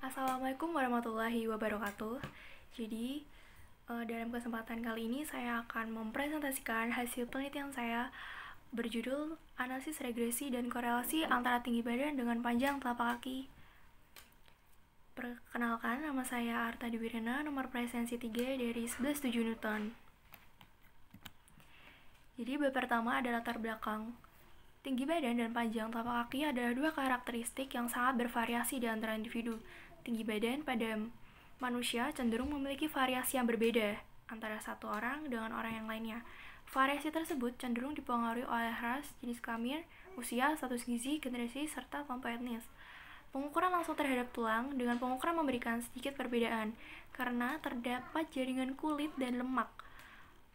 Assalamualaikum warahmatullahi wabarakatuh. Jadi, dalam kesempatan kali ini saya akan mempresentasikan hasil penelitian saya berjudul Analisis Regresi dan Korelasi Antara Tinggi Badan dengan Panjang Telapak Kaki. Perkenalkan, nama saya Arta Diwirena, nomor presensi 3 dari 11.7 Newton. Jadi, bab pertama ada latar belakang. Tinggi badan dan panjang telapak kaki adalah dua karakteristik yang sangat bervariasi di antara individu. Tinggi badan pada manusia cenderung memiliki variasi yang berbeda antara satu orang dengan orang yang lainnya. Variasi tersebut cenderung dipengaruhi oleh ras, jenis kelamin, usia, status gizi, generasi, serta kelompok etnis. Pengukuran langsung terhadap tulang dengan pengukuran memberikan sedikit perbedaan karena terdapat jaringan kulit dan lemak.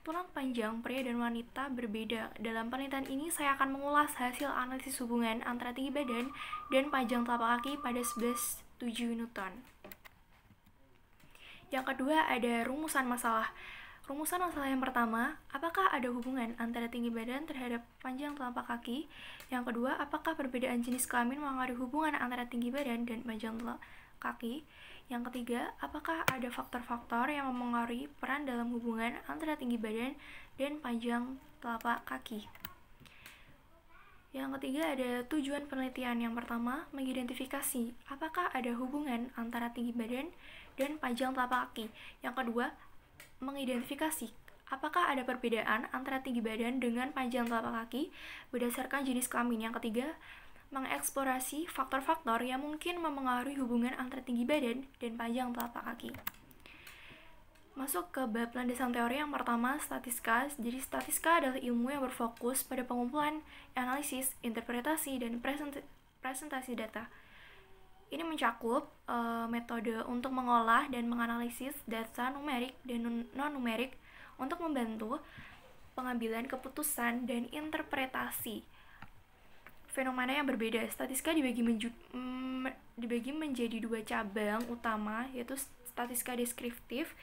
Tulang panjang pria dan wanita berbeda. Dalam penelitian ini saya akan mengulas hasil analisis hubungan antara tinggi badan dan panjang telapak kaki pada 11.7 Newton. Yang kedua ada rumusan masalah. Rumusan masalah yang pertama, apakah ada hubungan antara tinggi badan terhadap panjang telapak kaki? Yang kedua, apakah perbedaan jenis kelamin mengaruhi hubungan antara tinggi badan dan panjang telapak kaki? Yang ketiga, apakah ada faktor-faktor yang memengaruhi peran dalam hubungan antara tinggi badan dan panjang telapak kaki? Yang ketiga ada tujuan penelitian. Yang pertama, mengidentifikasi apakah ada hubungan antara tinggi badan dan panjang telapak kaki. Yang kedua, mengidentifikasi apakah ada perbedaan antara tinggi badan dengan panjang telapak kaki berdasarkan jenis kelamin. Yang ketiga, mengeksplorasi faktor-faktor yang mungkin memengaruhi hubungan antara tinggi badan dan panjang telapak kaki. Masuk ke bab landasan teori yang pertama, statistika. Jadi statistika adalah ilmu yang berfokus pada pengumpulan, analisis, interpretasi, dan presentasi data. Ini mencakup metode untuk mengolah dan menganalisis data numerik dan non-numerik untuk membantu pengambilan keputusan dan interpretasi fenomena yang berbeda. Statistika dibagi menjadi dua cabang utama, yaitu statistika deskriptif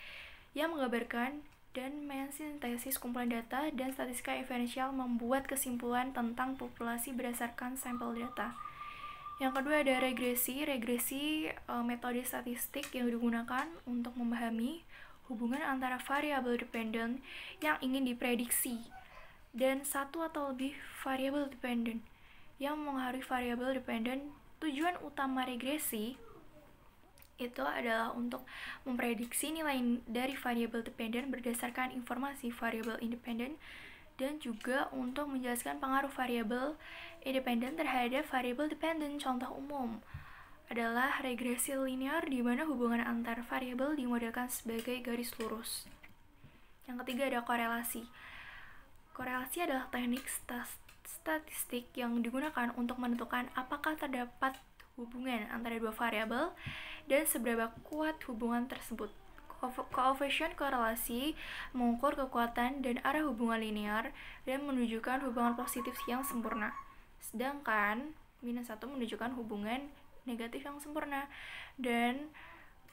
yang menggambarkan dan mensintesis kumpulan data, dan statistika inferensial membuat kesimpulan tentang populasi berdasarkan sampel data. Yang kedua ada regresi. Regresi metode statistik yang digunakan untuk memahami hubungan antara variabel dependen yang ingin diprediksi dan satu atau lebih variabel dependen yang mengaruhi variabel dependen. Tujuan utama regresi itu adalah untuk memprediksi nilai dari variabel dependen berdasarkan informasi variabel independen, dan juga untuk menjelaskan pengaruh variabel independen terhadap variabel dependen. Contoh umum adalah regresi linear di mana hubungan antar variabel dimodelkan sebagai garis lurus. Yang ketiga ada korelasi. Korelasi adalah teknik statistik yang digunakan untuk menentukan apakah terdapat hubungan antara dua variabel dan seberapa kuat hubungan tersebut. Koefisien korelasi mengukur kekuatan dan arah hubungan linear dan menunjukkan hubungan positif yang sempurna, sedangkan minus 1 menunjukkan hubungan negatif yang sempurna, dan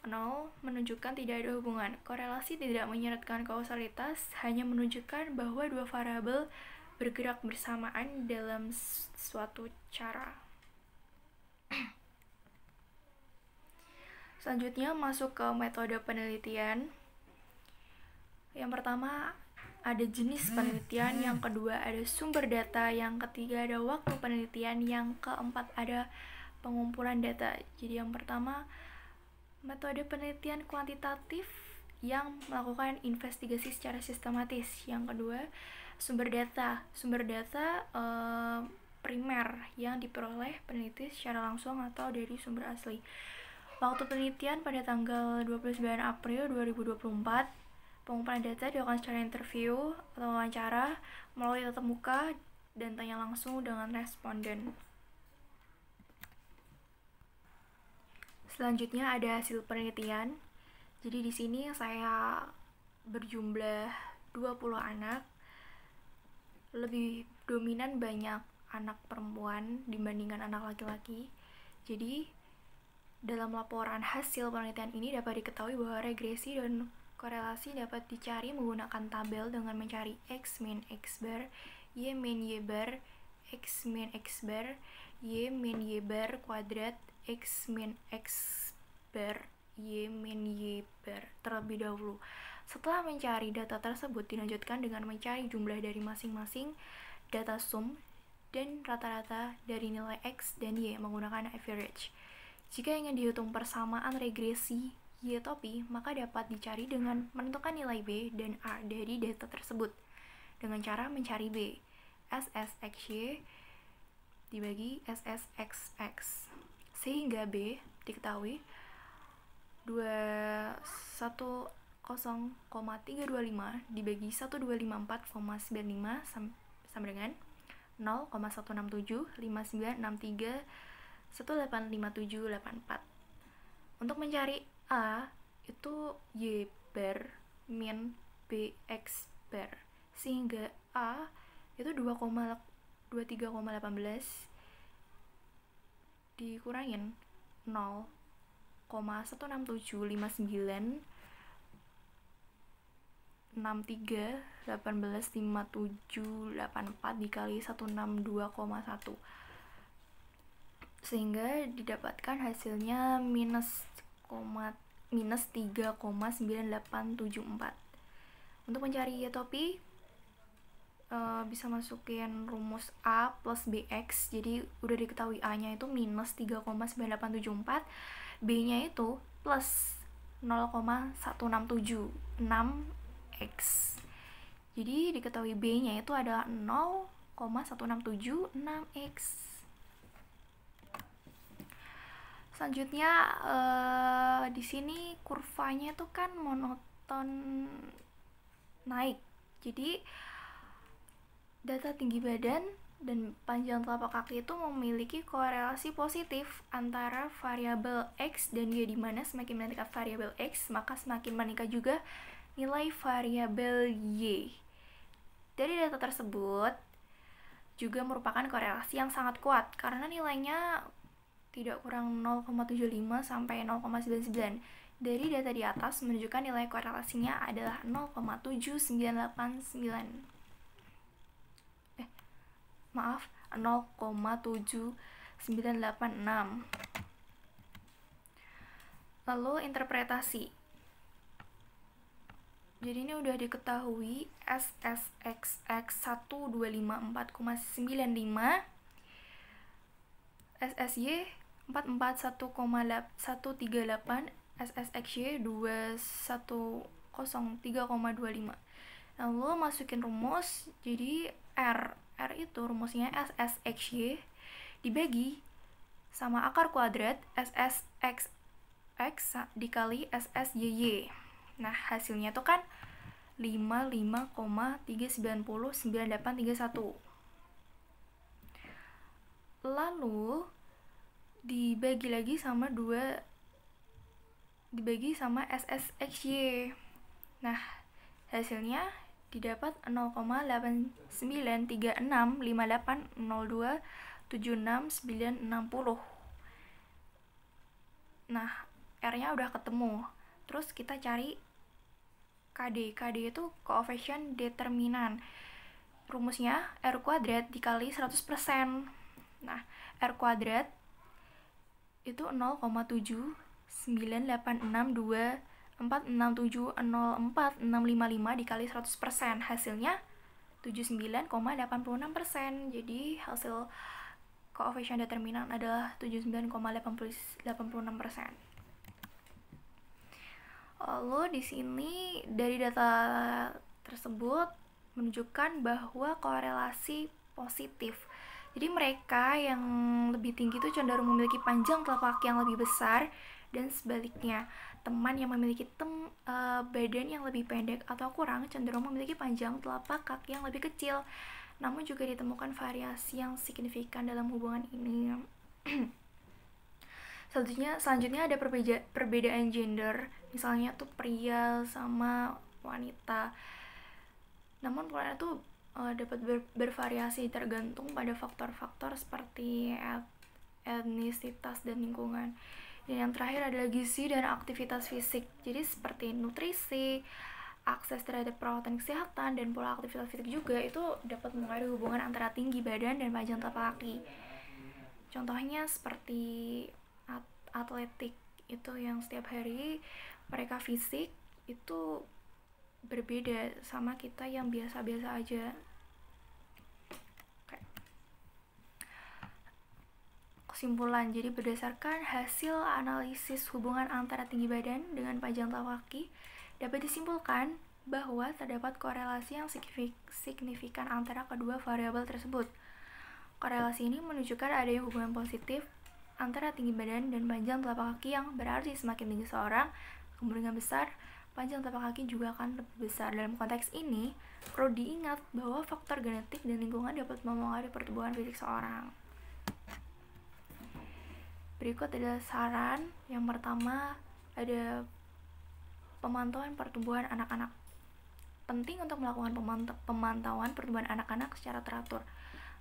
0 menunjukkan tidak ada hubungan. Korelasi tidak menyeratkan kausalitas, hanya menunjukkan bahwa dua variabel bergerak bersamaan dalam suatu cara. Selanjutnya masuk ke metode penelitian. Yang pertama ada jenis penelitian, yang kedua ada sumber data, yang ketiga ada waktu penelitian, yang keempat ada pengumpulan data. Jadi yang pertama metode penelitian kuantitatif yang melakukan investigasi secara sistematis. Yang kedua sumber data. Sumber data primer yang diperoleh peneliti secara langsung atau dari sumber asli. Waktu penelitian pada tanggal 29 April 2024. Pengumpulan data dilakukan secara interview atau wawancara melalui tatap muka dan tanya langsung dengan responden. Selanjutnya ada hasil penelitian. Jadi di sini saya berjumlah 20 anak. Lebih dominan banyak anak perempuan dibandingkan anak laki-laki. Jadi dalam laporan hasil penelitian ini dapat diketahui bahwa regresi dan korelasi dapat dicari menggunakan tabel dengan mencari X min X bar, Y min Y bar, X min X bar, Y min Y bar kuadrat, X min X bar Y min Y bar terlebih dahulu. Setelah mencari data tersebut, dilanjutkan dengan mencari jumlah dari masing-masing data sum dan rata-rata dari nilai X dan Y menggunakan average. Jika ingin dihitung persamaan regresi Y topi, maka dapat dicari dengan menentukan nilai B dan A dari data tersebut dengan cara mencari B. SSXY dibagi SSXX. Sehingga B diketahui 210,325 dibagi 1254,95 sama dengan 0,1675963185784. Untuk mencari A itu Y bar min BX bar, sehingga A itu 23,18 dikurangin 0,1675963185784 dikali 162,1, sehingga didapatkan hasilnya minus 3,9874. Untuk mencari Y topi bisa masukin rumus A plus BX. Jadi udah diketahui A nya itu minus 3,9874, B nya itu plus 0,1676X. Jadi diketahui B nya itu adalah 0,1676X. Selanjutnya di sini kurvanya itu kan monoton naik. Jadi data tinggi badan dan panjang telapak kaki itu memiliki korelasi positif antara variabel X dan Y, di mana semakin meningkat variabel X, maka semakin meningkat juga nilai variabel Y. Dari data tersebut juga merupakan korelasi yang sangat kuat karena nilainya tidak kurang 0,75 sampai 0,99. Dari data di atas menunjukkan nilai korelasinya adalah 0,7986. 0,7986. Lalu interpretasi. Jadi ini udah diketahui SSXX 1254,95, SSY 441,138, SSXY 2103,25. Lalu masukin rumus, jadi R itu rumusnya SSXY dibagi sama akar kuadrat SSXX dikali SSYY. Nah, hasilnya itu kan 55,3909831. Lalu dibagi lagi sama SSXY. Nah, hasilnya didapat 0,893658027690. Nah, R-nya udah ketemu. Terus kita cari KD. KD itu koefisien determinan. Rumusnya R kuadrat dikali 100%. Nah, R kuadrat itu 0,7986246704655 dikali 100%. Hasilnya 79,86%. Jadi hasil koefisien determinan adalah 79,86%. Lalu di sini dari data tersebut menunjukkan bahwa korelasi positif. Jadi mereka yang lebih tinggi itu cenderung memiliki panjang telapak kaki yang lebih besar, dan sebaliknya teman yang memiliki badan yang lebih pendek atau kurang cenderung memiliki panjang telapak kaki yang lebih kecil. Namun juga ditemukan variasi yang signifikan dalam hubungan ini. Selanjutnya ada perbedaan gender, misalnya tuh pria sama wanita. Namun perbedaan itu dapat bervariasi tergantung pada faktor-faktor seperti etnisitas dan lingkungan. Dan yang terakhir adalah gizi dan aktivitas fisik. Jadi seperti nutrisi, akses terhadap perawatan kesehatan, dan pola aktivitas fisik juga itu dapat mengaruhi hubungan antara tinggi badan dan panjang telapak kaki. Contohnya seperti atletik itu yang setiap hari mereka fisik itu berbeda sama kita yang biasa-biasa aja. Kesimpulan, jadi berdasarkan hasil analisis hubungan antara tinggi badan dengan panjang telapak kaki, dapat disimpulkan bahwa terdapat korelasi yang signifikan antara kedua variabel tersebut. Korelasi ini menunjukkan adanya hubungan positif antara tinggi badan dan panjang telapak kaki, yang berarti semakin tinggi seorang, kemungkinan besar panjang telapak kaki juga akan lebih besar. Dalam konteks ini, perlu diingat bahwa faktor genetik dan lingkungan dapat mempengaruhi pertumbuhan fisik seorang. Berikut adalah saran. Yang pertama, ada pemantauan pertumbuhan anak-anak. Penting untuk melakukan pemantauan pertumbuhan anak-anak secara teratur,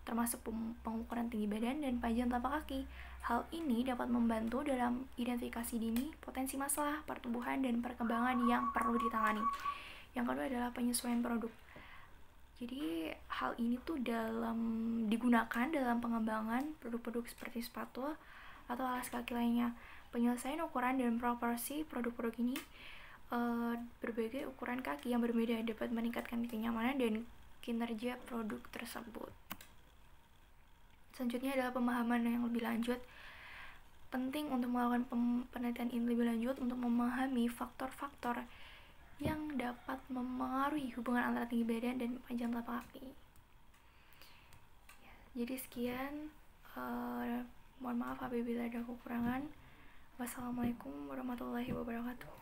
termasuk pengukuran tinggi badan dan panjang telapak kaki. Hal ini dapat membantu dalam identifikasi dini potensi masalah pertumbuhan dan perkembangan yang perlu ditangani. Yang kedua adalah penyesuaian produk. Jadi hal ini tuh digunakan dalam pengembangan produk-produk seperti sepatu atau alas kaki lainnya. Penyelesaian ukuran dan proporsi produk-produk ini, berbagai ukuran kaki yang berbeda dapat meningkatkan kenyamanan dan kinerja produk tersebut. Selanjutnya adalah pemahaman yang lebih lanjut. Penting untuk melakukan penelitian ini lebih lanjut untuk memahami faktor-faktor yang dapat mempengaruhi hubungan antara tinggi badan dan panjang telapak kaki. Jadi sekian, mohon maaf apabila ada kekurangan. Wassalamualaikum warahmatullahi wabarakatuh.